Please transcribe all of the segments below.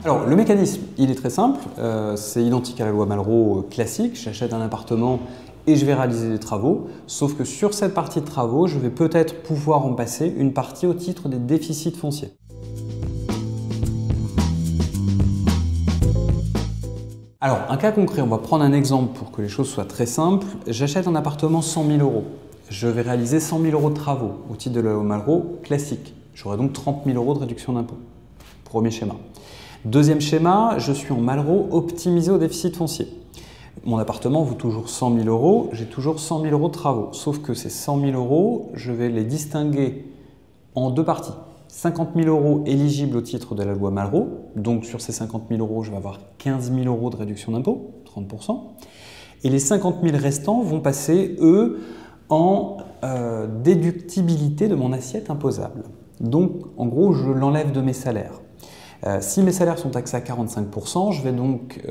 Alors, le mécanisme, il est très simple. C'est identique à la loi Malraux classique. J'achète un appartement et je vais réaliser des travaux. Sauf que sur cette partie de travaux, je vais peut-être pouvoir en passer une partie au titre des déficits fonciers. Alors, un cas concret, on va prendre un exemple pour que les choses soient très simples. J'achète un appartement 100 000 €. Je vais réaliser 100 000 € de travaux au titre de la loi Malraux classique. J'aurai donc 30 000 € de réduction d'impôt. Premier schéma. Deuxième schéma, je suis en Malraux optimisé au déficit foncier. Mon appartement vaut toujours 100 000 €, j'ai toujours 100 000 € de travaux. Sauf que ces 100 000 €, je vais les distinguer en deux parties. 50 000 € éligibles au titre de la loi Malraux. Donc sur ces 50 000 €, je vais avoir 15 000 € de réduction d'impôt, 30%. Et les 50 000 restants vont passer, eux, en déductibilité de mon assiette imposable. Donc en gros, je l'enlève de mes salaires. Si mes salaires sont taxés à 45%, je vais donc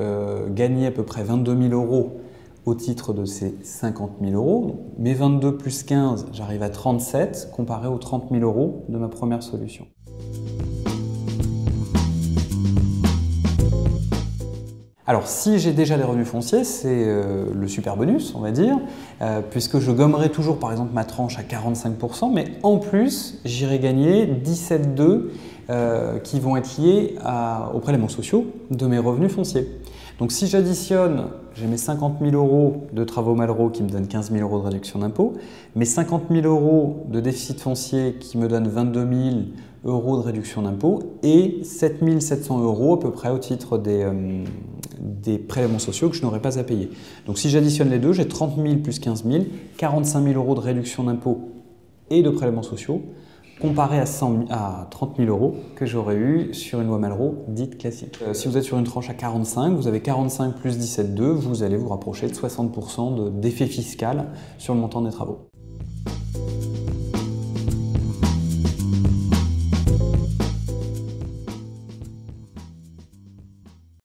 gagner à peu près 22 000 € au titre de ces 50 000 €. Donc, mes 22 plus 15, j'arrive à 37, comparé aux 30 000 € de ma première solution. Alors, si j'ai déjà des revenus fonciers, c'est le super bonus, on va dire, puisque je gommerai toujours, par exemple, ma tranche à 45%, mais en plus, j'irai gagner 17,2 qui vont être liés aux prélèvements sociaux de mes revenus fonciers. Donc, si j'additionne, j'ai mes 50 000 € de travaux Malraux qui me donnent 15 000 € de réduction d'impôt, mes 50 000 € de déficit foncier qui me donnent 22 000 € de réduction d'impôt et 7 700 € à peu près au titre des prélèvements sociaux que je n'aurai pas à payer. Donc si j'additionne les deux, j'ai 30 000 plus 15 000, 45 000 € de réduction d'impôt et de prélèvements sociaux, comparé à 30 000 € que j'aurais eu sur une loi Malraux dite classique. Si vous êtes sur une tranche à 45, vous avez 45 plus 17,2, vous allez vous rapprocher de 60% d'effet fiscal sur le montant des travaux.